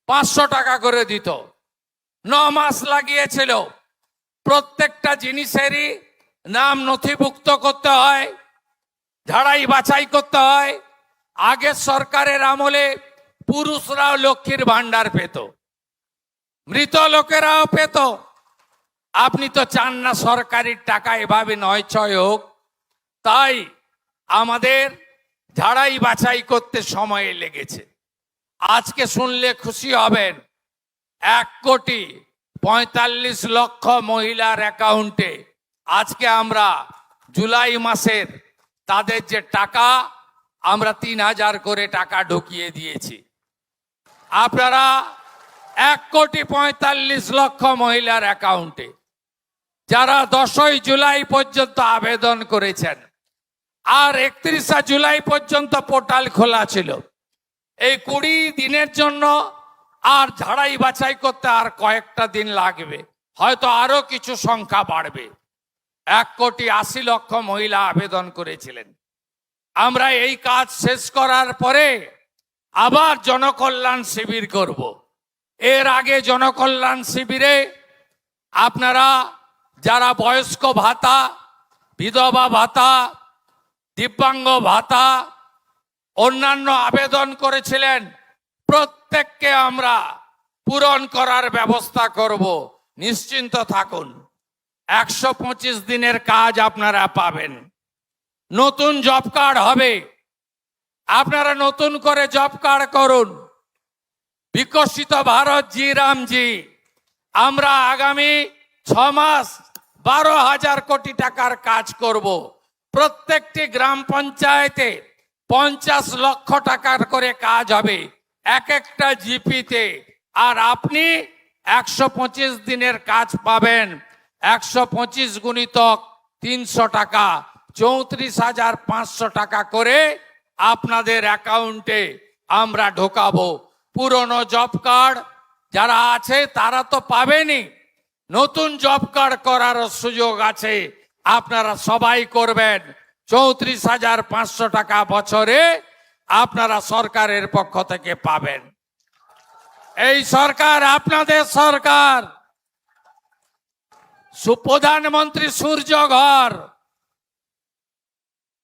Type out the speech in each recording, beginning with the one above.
500 টাকা করে দিত। 9 মাস লাগিয়েছিল। প্রত্যেকটা জিনিসেরই নাম নথিভুক্ত করতে হয়, ঝাড়াই বাছাই করতে হয়। আগের সরকারের আমলে পুরুষরাও লক্ষ্মীর ভান্ডার পেত, মৃত লোকেরাও পেত। আপনি তো চান না সরকারি টাকা এভাবে নয় ছয় হোক, তাই আমাদের ঝাড়াই বাছাই করতে সময় লেগেছে। আজকে শুনলে খুশি হবেন, 1,45,00,000 মহিলার অ্যাকাউন্টে আজকে আমরা জুলাই মাসের তাদের যে টাকা, আমরা 3,000 করে টাকা ঢুকিয়ে দিয়েছি। আপনারা 1,45,00,000 মহিলার অ্যাকাউন্টে যারা 10ই জুলাই পর্যন্ত আবেদন করেছেন, আর 31 জুলাই পর্যন্ত পোর্টাল খোলা ছিল। এই 20 দিনের জন্য আর ঝাড়াই বাছাই করতে আর কয়েকটা দিন লাগবে, হয়তো আরো কিছু সংখ্যা বাড়বে। 1,80,00,000 মহিলা আবেদন করেছিলেন। আমরা এই কাজ শেষ করার পরে আবার জনকল্যাণ শিবির করব। এর আগে জনকল্যাণ শিবিরে আপনারা যারা বয়স্ক ভাতা, বিধবা ভাতা, দিব্যাঙ্গ ভাতা, অন্যান্য আবেদন করেছিলেন, প্রত্যেককে আমরা পূরণ করার ব্যবস্থা করব, নিশ্চিন্ত থাকুন। 125 দিনের কাজ আপনারা পাবেন। নতুন জব কার্ড হবে, আপনারা নতুন করে জব কার্ড করুন। বিকশিত ভারত জি রামজি, আমরা আগামী 6 মাস 12,000 কোটি টাকার কাজ করব। প্রত্যেকটি গ্রাম পঞ্চায়েতে 50 লক্ষ টাকার করে কাজ হবে এক একটা জিপিতে। আর আপনি 125 দিনের কাজ পাবেন। 125 গুণিতক 300 টাকা, 34,500 টাকা করে আপনাদের অ্যাকাউন্টে আমরা ঢোকাবো। পুরনো জব কার্ড যারা আছে তারা তো পাবেনই, নতুন জব কার্ড করারও সুযোগ আছে, আপনারা সবাই করবেন। 34,500 টাকা বছরে আপনারা সরকারের পক্ষ থেকে পাবেন। এই সরকার আপনাদের সরকার। প্রধানমন্ত্রী সূর্য ঘর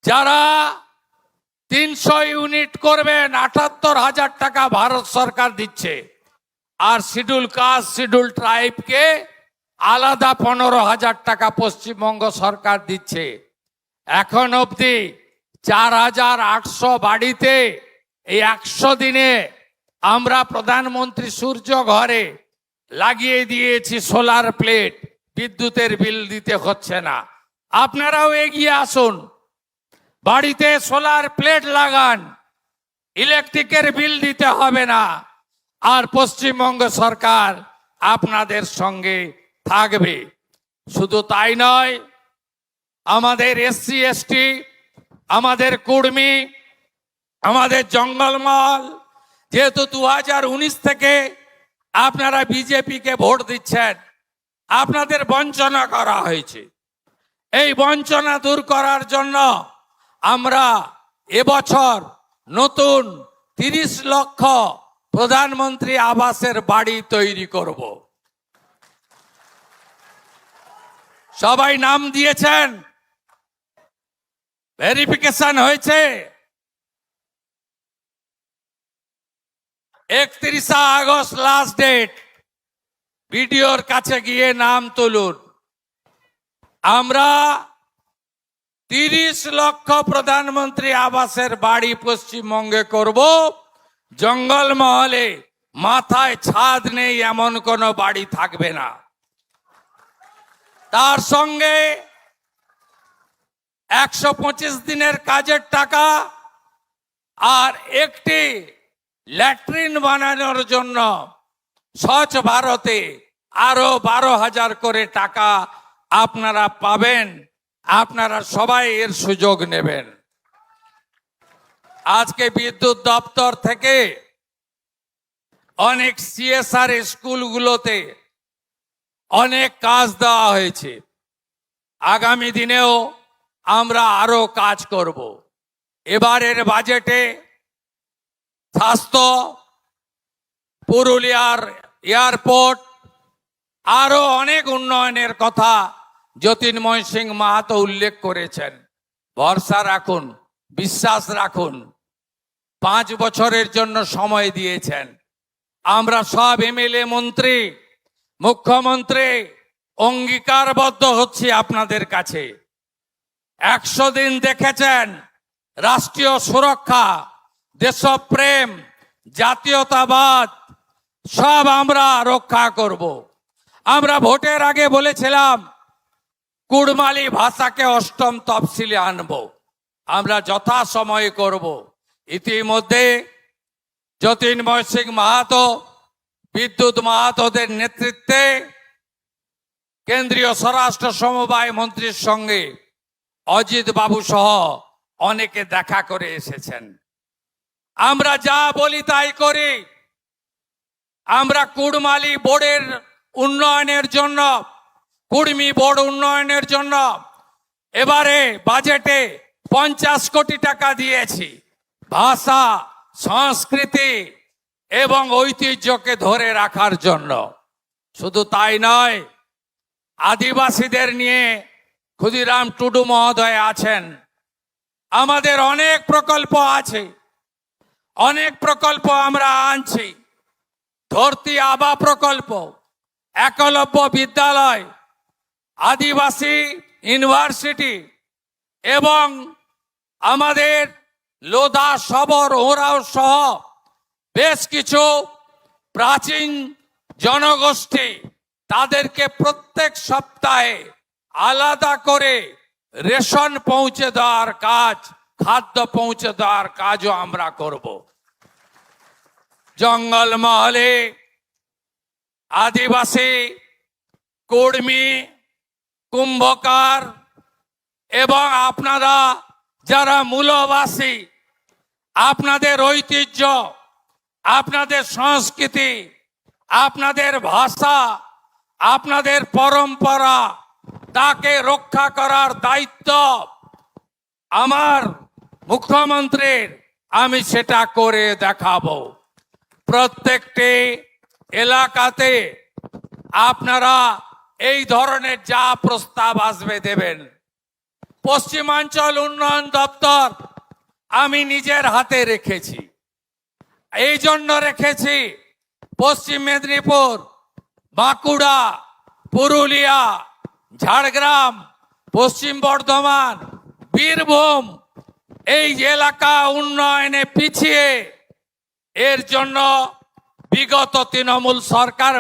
যারা 300 ইউনিট করবেন, 78,000 টাকা ভারত সরকার দিচ্ছে। আর শিডিউল কাস্ট, শিডিউল ট্রাইবকে আলাদা 15,000 টাকা পশ্চিমবঙ্গ সরকার দিচ্ছে। এখন অবধি 4,800 বাড়িতে এই 100 দিনে আমরা প্রধানমন্ত্রী সূর্য ঘরে লাগিয়ে দিয়েছি সোলার প্লেট। বিদ্যুতের বিল দিতে হচ্ছে না। আপনারাও এগিয়ে আসুন, বাড়িতে সোলার প্লেট লাগান, ইলেকট্রিকের বিল দিতে হবে না। আর পশ্চিমবঙ্গ সরকার আপনাদের সঙ্গে থাকবে। শুধু তাই নয়, আমাদের এসসি এসটি, আমাদের কুর্মী, আমাদের জঙ্গলমহল, যেহেতু 2019 থেকে আপনারা বিজেপিকে ভোট দিচ্ছেন, আপনাদের বঞ্চনা করা হয়েছে। এই বঞ্চনা দূর করার জন্য আমরা এবছর নতুন 30 লক্ষ প্রধানমন্ত্রী আবাসের বাড়ি তৈরি করব। সবাই নাম দিয়েছেন, ভেরিফিকেশন হয়েছে। 31 আগস্ট লাস্ট ডেট। বিডিওর কাছে গিয়ে নাম তুলুন। আমরা 30 লক্ষ প্রধানমন্ত্রী আবাসের বাড়ি পশ্চিমবঙ্গে করব। জঙ্গলমহলে মাথায় ছাদ নেই এমন কোনো বাড়ি থাকবে না। তার সঙ্গে 125 দিনের কাজের টাকা আর একটি ল্যাট্রিন বানানোর জন্য স্বচ্ছ ভারতে আরো 12,000 করে টাকা আপনারা পাবেন। আপনারা সবাই এর সুযোগ নেবেন। আজকে বিদ্যুৎ দপ্তর থেকে অনেক সিএসআর স্কুলগুলোতে অনেক কাজ দেওয়া হয়েছে। আগামী দিনেও আমরা আরো কাজ করব। এবারের বাজেটে স্বাস্থ্য, পুরুলিয়ার এয়ারপোর্ট, আরো অনেক উন্নয়নের কথা জ্যোতির্ময় সিং মাহাতো উল্লেখ করেছেন। ভরসা রাখুন, বিশ্বাস রাখুন। 5 বছরের জন্য সময় দিয়েছেন। আমরা সব এমএলএ, মন্ত্রী, মুখ্যমন্ত্রী অঙ্গীকারবদ্ধ হচ্ছি আপনাদের কাছে। 100 দিন দেখেছেন, রাষ্ট্রীয় সুরক্ষা, দেশপ্রেম, জাতীয়তাবাদ সব আমরা রক্ষা করব। আমরা ভোটের আগে বলেছিলাম কুড়মালি ভাষাকে 8ম তফসিলে আনব। আমরা যথাসময়ে করব। ইতিমধ্যে জ্যোতির্ময় সিং মাহাতো, বিদ্যুৎ মাহাতোদের নেতৃত্বে কেন্দ্রীয় স্বরাষ্ট্র সমবায় মন্ত্রীর সঙ্গে অজিত বাবু সহ অনেকে দেখা করে এসেছেন। আমরা যা বলি তাই করি। আমরা কুড়মালি বোর্ডের উন্নয়নের জন্য, কুড়মি বোর্ড উন্নয়নের জন্য এবারে বাজেটে 50 কোটি টাকা দিয়েছি। ভাষা, সংস্কৃতি এবং ঐতিহ্যকে ধরে রাখার জন্য। শুধু তাই নয়, আদিবাসীদের নিয়ে ক্ষুদিরাম টুডু মহোদয় আছেন। আমাদের অনেক প্রকল্প আছে, অনেক প্রকল্প আমরা আনছি। ধরতি আবা প্রকল্প, একলব্য বিদ্যালয়, আদিবাসী ইউনিভার্সিটি এবং আমাদের লোধা, সবর, ওরাও সহ বেশ কিছু প্রাচীন জনগোষ্ঠী, তাদেরকে প্রত্যেক সপ্তাহে আলাদা করে রেশন পৌঁছে দেওয়ার কাজ, খাদ্য পৌঁছে দেওয়ার কাজও আমরা করব। জঙ্গলমহলে আদিবাসী, কুড়মি, কুম্ভকার এবং আপনারা যারা মূলবাসী, আপনাদের ঐতিহ্য, আপনাদের সংস্কৃতি, আপনাদের ভাষা, আপনাদের পরম্পরা, তাকে রক্ষা করার দায়িত্ব আমার মুখ্যমন্ত্রীর। আমি সেটা করে দেখাবো। প্রত্যেকটি এলাকাতে আপনারা এই ধরনের যা প্রস্তাব আসবে দেবেন। পশ্চিমাঞ্চল উন্নয়ন দপ্তর আমি নিজের হাতে রেখেছি। এই জন্য রেখেছি, পশ্চিম মেদিনীপুর, বাঁকুড়া, পুরুলিয়া, ঝাড়গ্রাম, পশ্চিম বর্ধমান, বীরভূম এই এলাকা উন্নয়নে পিছিয়ে। এর জন্য বিগত তৃণমূল সরকার